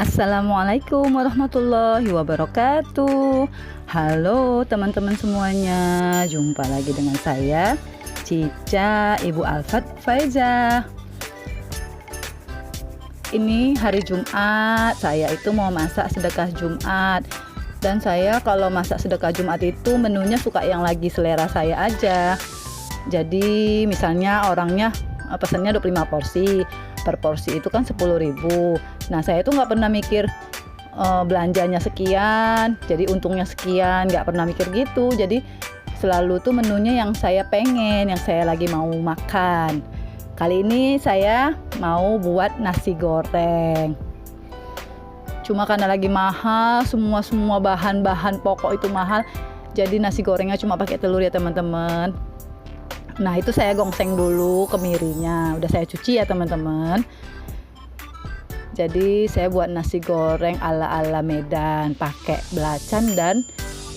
Assalamualaikum warahmatullahi wabarakatuh. Halo teman-teman semuanya, jumpa lagi dengan saya Cica, Ibu Alfat Faiza. Ini hari Jumat, saya itu mau masak sedekah Jumat. Dan saya kalau masak sedekah Jumat itu menunya suka yang lagi selera saya aja. Jadi misalnya orangnya pesannya 25 porsi, per porsi itu kan 10.000. Nah saya itu nggak pernah mikir belanjanya sekian, jadi untungnya sekian, nggak pernah mikir gitu. Jadi selalu tuh menunya yang saya pengen, yang saya lagi mau makan. Kali ini saya mau buat nasi goreng. Cuma karena lagi mahal, semua bahan-bahan pokok itu mahal, jadi nasi gorengnya cuma pakai telur ya teman-teman. Nah itu saya gongseng dulu kemirinya, udah saya cuci ya teman-teman. Jadi saya buat nasi goreng ala-ala Medan, pakai belacan dan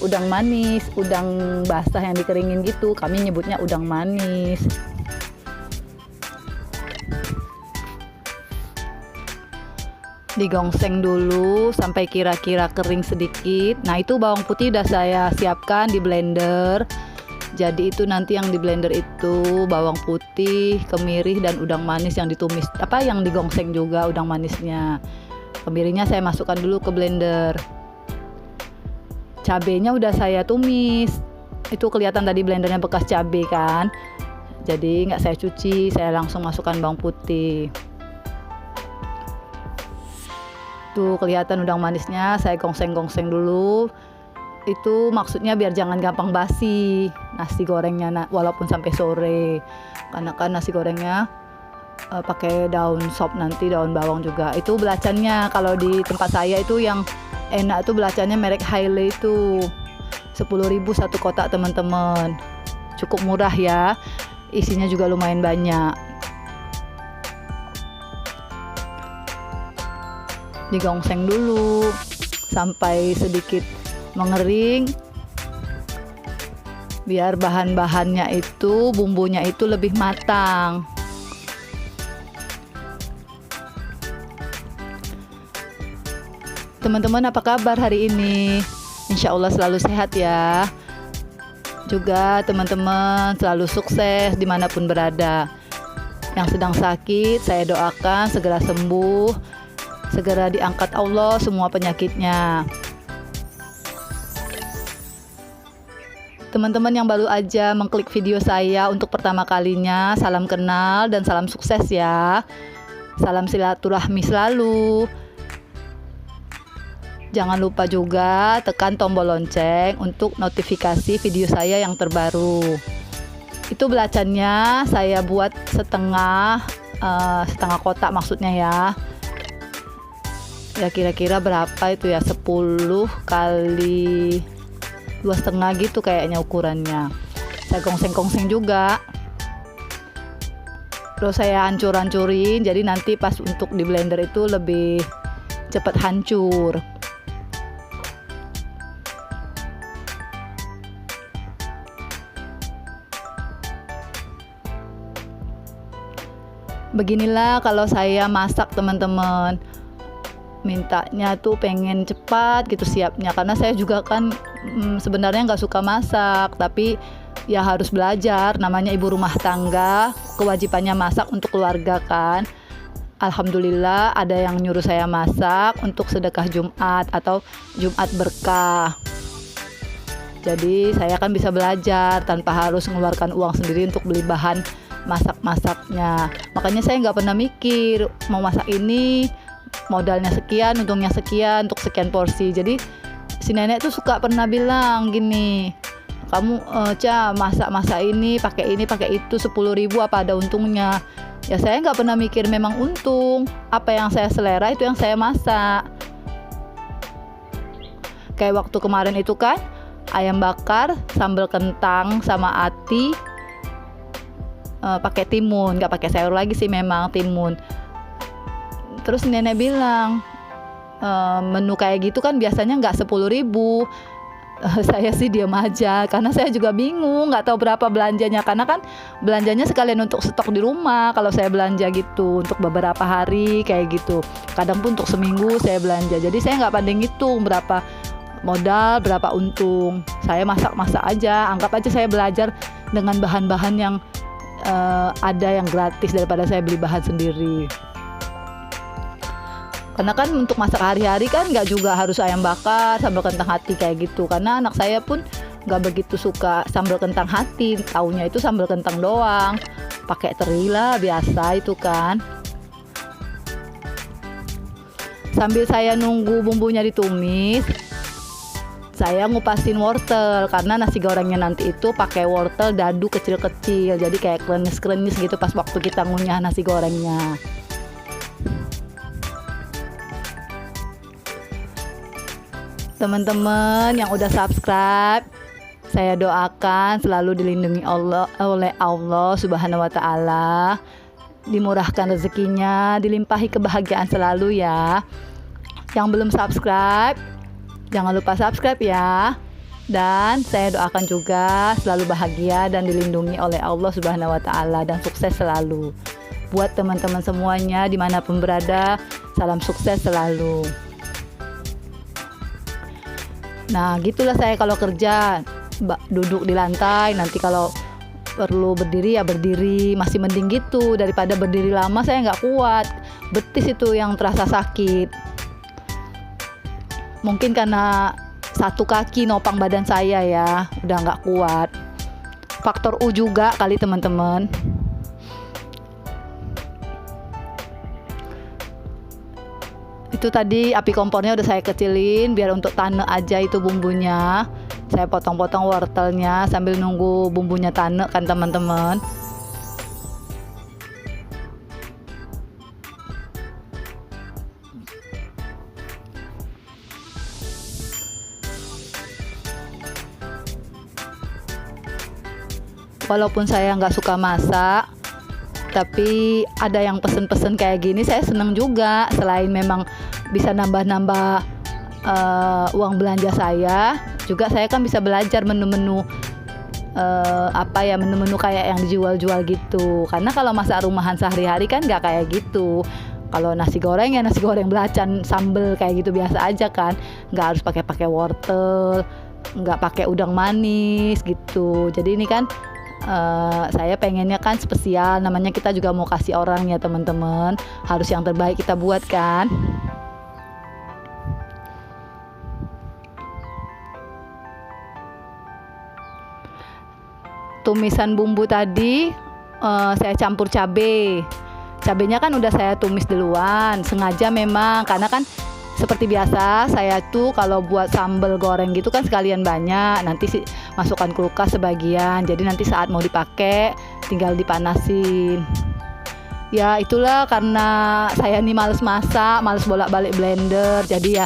udang manis, udang basah yang dikeringin gitu, kami nyebutnya udang manis. Digongseng dulu sampai kira-kira kering sedikit. Nah itu bawang putih udah saya siapkan di blender. Jadi itu nanti yang di blender itu bawang putih, kemiri dan udang manis yang ditumis, yang digongseng juga udang manisnya. Kemirinya saya masukkan dulu ke blender. Cabenya udah saya tumis. Itu kelihatan tadi blendernya bekas cabe kan. Jadi nggak saya cuci, saya langsung masukkan bawang putih. Tuh kelihatan udang manisnya, saya gongseng-gongseng dulu. Itu maksudnya biar jangan gampang basi nasi gorengnya walaupun sampai sore, karena kan nasi gorengnya pakai daun sop nanti, daun bawang juga. Itu belacannya kalau di tempat saya itu yang enak tuh belacannya merek Haile itu 10.000 satu kotak teman-teman, cukup murah ya, isinya juga lumayan banyak. Digongseng dulu sampai sedikit mengering, biar bahan-bahannya itu, bumbunya itu lebih matang. Teman-teman apa kabar hari ini? Insya Allah selalu sehat ya. Juga teman-teman selalu sukses dimanapun berada. Yang sedang sakit saya doakan segera sembuh, segera diangkat Allah semua penyakitnya. Teman-teman yang baru aja mengklik video saya untuk pertama kalinya, salam kenal dan salam sukses ya. Salam silaturahmi selalu. Jangan lupa juga tekan tombol lonceng untuk notifikasi video saya yang terbaru. Itu belacannya saya buat setengah kotak maksudnya ya. Ya kira-kira berapa itu ya, 10 kali 2,5 gitu kayaknya ukurannya. Saya gongseng-gongseng juga, terus saya hancur-hancurin, jadi nanti pas untuk di blender itu lebih cepat hancur. Beginilah kalau saya masak teman-teman, mintanya tuh pengen cepat gitu siapnya, karena saya juga kan sebenarnya nggak suka masak, tapi ya harus belajar, namanya ibu rumah tangga, kewajibannya masak untuk keluarga kan. Alhamdulillah ada yang nyuruh saya masak untuk sedekah Jumat atau Jumat berkah. Jadi saya kan bisa belajar tanpa harus mengeluarkan uang sendiri untuk beli bahan masak-masaknya. Makanya saya nggak pernah mikir mau masak ini modalnya sekian, untungnya sekian untuk sekian porsi. Jadi si nenek tuh suka pernah bilang gini, kamu masak ini pakai itu 10.000 apa ada untungnya? Ya saya nggak pernah mikir memang untung, apa yang saya selera itu yang saya masak. Kayak waktu kemarin itu kan ayam bakar sambal kentang sama ati, pakai timun, nggak pakai sayur lagi sih, memang timun. Terus nenek bilang menu kayak gitu kan biasanya nggak 10.000, Saya sih diam aja karena saya juga bingung nggak tahu berapa belanjanya, karena kan belanjanya sekalian untuk stok di rumah kalau saya belanja gitu untuk beberapa hari kayak gitu, kadang pun untuk seminggu saya belanja, jadi saya nggak pandai ngitung berapa modal berapa untung. Saya masak-masak aja, anggap aja saya belajar dengan bahan-bahan yang ada yang gratis daripada saya beli bahan sendiri. Karena kan untuk masak hari-hari kan nggak juga harus ayam bakar, sambal kentang hati kayak gitu. Karena anak saya pun nggak begitu suka sambal kentang hati, taunya itu sambal kentang doang. Pakai teri lah biasa itu kan. Sambil saya nunggu bumbunya ditumis, saya ngupasin wortel karena nasi gorengnya nanti itu pakai wortel dadu kecil-kecil. Jadi kayak krenyes-krenyes gitu pas waktu kita ngunyah nasi gorengnya. Teman-teman yang udah subscribe, saya doakan selalu dilindungi oleh Allah Subhanahu wa taala, dimurahkan rezekinya, dilimpahi kebahagiaan selalu ya. Yang belum subscribe, jangan lupa subscribe ya. Dan saya doakan juga selalu bahagia dan dilindungi oleh Allah Subhanahu wa taala dan sukses selalu. Buat teman-teman semuanya dimanapun berada, salam sukses selalu. Nah gitulah saya kalau kerja, duduk di lantai, nanti kalau perlu berdiri ya berdiri, masih mending gitu daripada berdiri lama. Saya nggak kuat, betis itu yang terasa sakit. Mungkin karena satu kaki nopang badan saya ya, udah nggak kuat. Faktor U juga kali teman-teman. Itu tadi api kompornya udah saya kecilin biar untuk tanek aja itu bumbunya. Saya potong-potong wortelnya sambil nunggu bumbunya tanek kan teman-teman. Walaupun saya nggak suka masak, tapi ada yang pesen-pesen kayak gini saya seneng juga. Selain memang bisa nambah-nambah uang belanja saya, juga saya kan bisa belajar menu-menu menu-menu kayak yang dijual-jual gitu. Karena kalau masak rumahan sehari-hari kan nggak kayak gitu. Kalau nasi goreng ya nasi goreng belacan sambel kayak gitu biasa aja kan, nggak harus pakai wortel, nggak pakai udang manis gitu. Jadi ini kan saya pengennya kan spesial, namanya kita juga mau kasih orang ya teman-teman, harus yang terbaik kita buat kan. Tumisan bumbu tadi saya campur cabenya kan udah saya tumis duluan, sengaja memang karena kan seperti biasa saya tuh kalau buat sambal goreng gitu kan sekalian banyak, nanti masukkan kulkas sebagian, jadi nanti saat mau dipakai tinggal dipanasin. Ya itulah karena saya nih males masak, males bolak-balik blender, jadi ya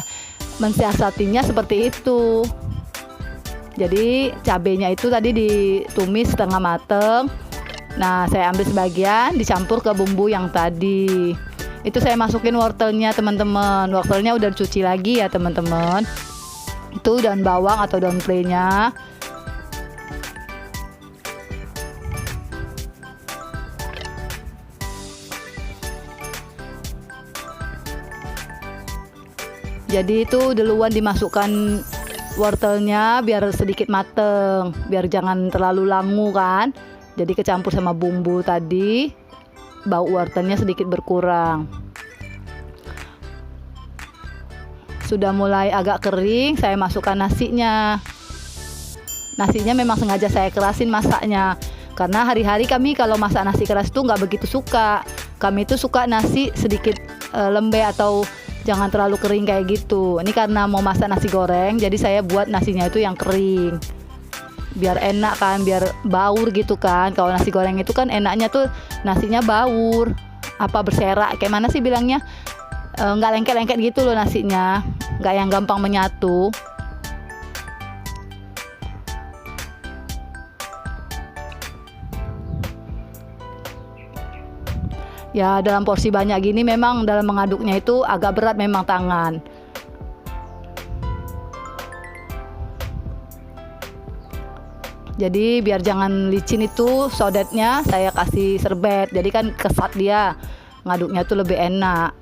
mensiasatinya seperti itu. Jadi cabenya itu tadi ditumis setengah mateng. Nah saya ambil sebagian dicampur ke bumbu yang tadi. Itu saya masukin wortelnya teman-teman. Wortelnya udah dicuci lagi ya teman-teman. Itu daun bawang atau daun play-nya. Jadi itu duluan dimasukkan wortelnya biar sedikit mateng, biar jangan terlalu langu kan. Jadi kecampur sama bumbu tadi, bau wortelnya sedikit berkurang. Sudah mulai agak kering, saya masukkan nasinya. Nasinya memang sengaja saya kerasin masaknya, karena hari-hari kami kalau masak nasi keras itu nggak begitu suka. Kami itu suka nasi sedikit lembek atau jangan terlalu kering kayak gitu. Ini karena mau masak nasi goreng, jadi saya buat nasinya itu yang kering, biar enak kan, biar baur gitu kan. Kalau nasi goreng itu kan enaknya tuh nasinya baur, berserak, kayak mana sih bilangnya, nggak lengket-lengket gitu loh nasinya, nggak yang gampang menyatu. Ya dalam porsi banyak gini memang dalam mengaduknya itu agak berat memang tangan. Jadi biar jangan licin itu sodetnya saya kasih serbet. Jadi kan kesat dia. Ngaduknya tuh lebih enak.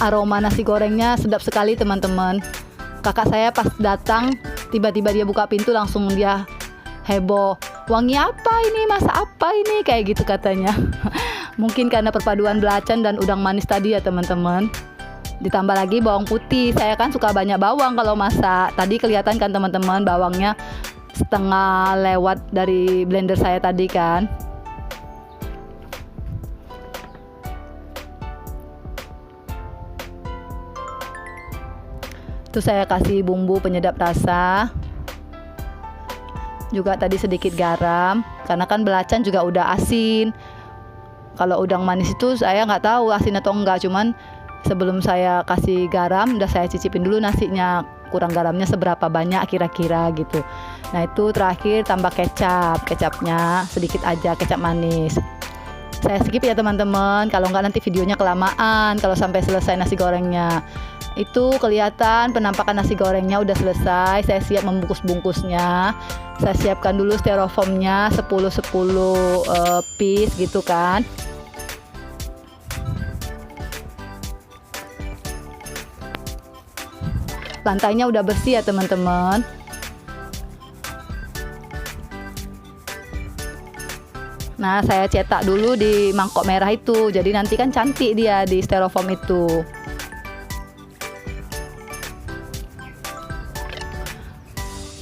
Aroma nasi gorengnya sedap sekali teman-teman. Kakak saya pas datang tiba-tiba dia buka pintu langsung dia heboh. Wangi apa ini? Masak apa ini? Kayak gitu katanya. Mungkin karena perpaduan belacan dan udang manis tadi ya teman-teman. Ditambah lagi bawang putih. Saya kan suka banyak bawang kalau masak. Tadi kelihatan kan teman-teman bawangnya setengah lewat dari blender saya tadi kan. Terus saya kasih bumbu penyedap rasa. Juga tadi sedikit garam. Karena kan belacan juga udah asin. Kalau udang manis itu saya nggak tahu asin atau enggak. Cuman sebelum saya kasih garam, udah saya cicipin dulu nasinya, kurang garamnya seberapa banyak kira-kira gitu. Nah itu terakhir tambah kecapnya sedikit aja, kecap manis. Saya skip ya teman-teman, kalau nggak nanti videonya kelamaan kalau sampai selesai nasi gorengnya. Itu kelihatan penampakan nasi gorengnya udah selesai. Saya siap membungkus-bungkusnya. Saya siapkan dulu styrofoamnya 10 piece gitu kan. Lantainya udah bersih ya teman-teman. Nah saya cetak dulu di mangkok merah itu. Jadi nanti kan cantik dia di styrofoam itu.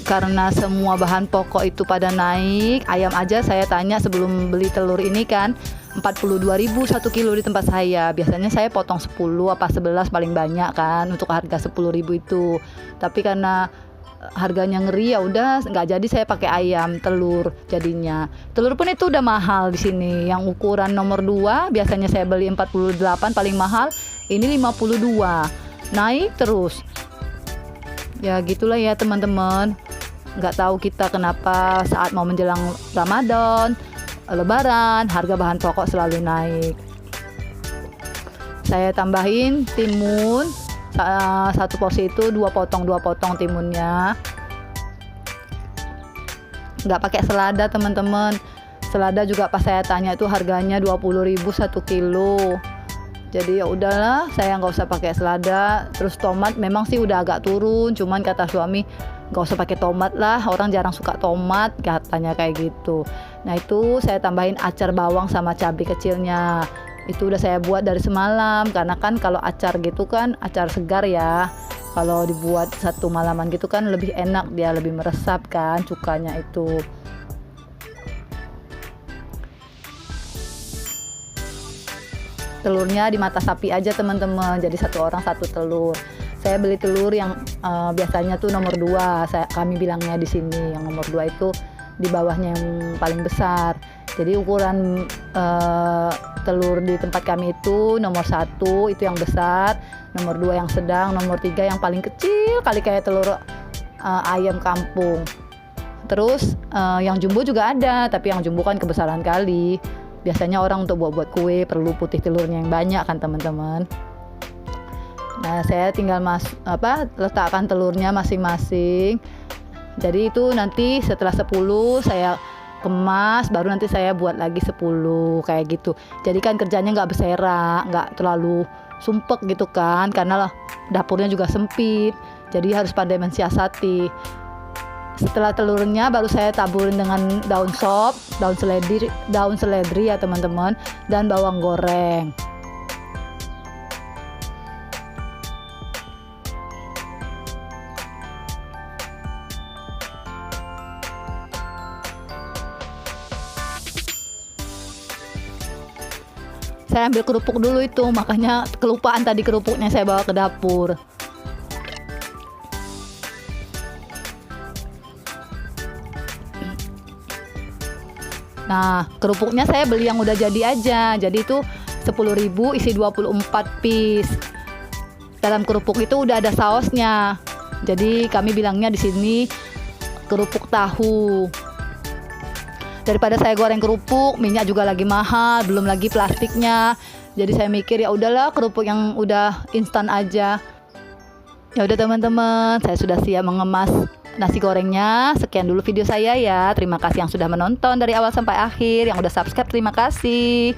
Karena semua bahan pokok itu pada naik. Ayam aja saya tanya sebelum beli telur ini kan 42.000 1 kilo di tempat saya. Biasanya saya potong 10 apa 11 paling banyak kan untuk harga 10.000 itu. Tapi karena harganya ngeri ya udah nggak jadi saya pakai ayam telur jadinya. Telur pun itu udah mahal di sini. Yang ukuran nomor 2 biasanya saya beli 48 paling mahal, ini 52. Naik terus. Ya gitulah ya teman-teman. Nggak tahu kita kenapa saat mau menjelang Ramadan, Lebaran, harga bahan pokok selalu naik. Saya tambahin timun, satu porsi itu 2 potong timunnya. Nggak pakai selada teman-teman. Selada juga pas saya tanya itu harganya 20.000 1 kilo. Jadi ya udahlah, saya nggak usah pakai selada. Terus tomat memang sih udah agak turun, cuman kata suami nggak usah pakai tomat lah, orang jarang suka tomat katanya kayak gitu. Nah itu saya tambahin acar bawang sama cabai kecilnya. Itu udah saya buat dari semalam, karena kan kalau acar gitu kan acar segar ya. Kalau dibuat satu malaman gitu kan lebih enak, dia lebih meresap kan cukanya itu. Telurnya di mata sapi aja teman-teman, jadi 1 orang 1 telur. Saya beli telur yang biasanya tuh nomor 2, kami bilangnya di sini. Yang nomor 2 itu di bawahnya yang paling besar. Jadi ukuran telur di tempat kami itu nomor 1 itu yang besar, nomor 2 yang sedang, nomor 3 yang paling kecil kali kayak telur ayam kampung. Terus yang jumbo juga ada, tapi yang jumbo kan kebesaran kali. Biasanya orang untuk buat kue perlu putih telurnya yang banyak kan teman-teman. Nah saya tinggal letakkan telurnya masing-masing. Jadi itu nanti setelah 10 saya kemas, baru nanti saya buat lagi 10 kayak gitu. Jadi kan kerjanya nggak berserak, nggak terlalu sumpek gitu kan, karena dapurnya juga sempit. Jadi harus pandai mensiasati. Setelah telurnya baru saya taburin dengan daun sop, daun seledri ya teman-teman, dan bawang goreng. Saya ambil kerupuk dulu itu, makanya kelupaan tadi kerupuknya saya bawa ke dapur. Nah, kerupuknya saya beli yang udah jadi aja. Jadi itu 10.000 isi 24 piece. Dalam kerupuk itu udah ada sausnya. Jadi kami bilangnya di sini kerupuk tahu. Daripada saya goreng kerupuk, minyak juga lagi mahal, belum lagi plastiknya. Jadi saya mikir ya udahlah kerupuk yang udah instan aja. Ya udah teman-teman, saya sudah siap mengemas nasi gorengnya. Sekian dulu video saya ya. Terima kasih yang sudah menonton dari awal sampai akhir. Yang udah subscribe, terima kasih.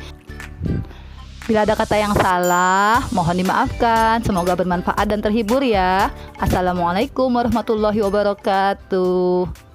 Bila ada kata yang salah, mohon dimaafkan. Semoga bermanfaat dan terhibur ya. Assalamualaikum warahmatullahi wabarakatuh.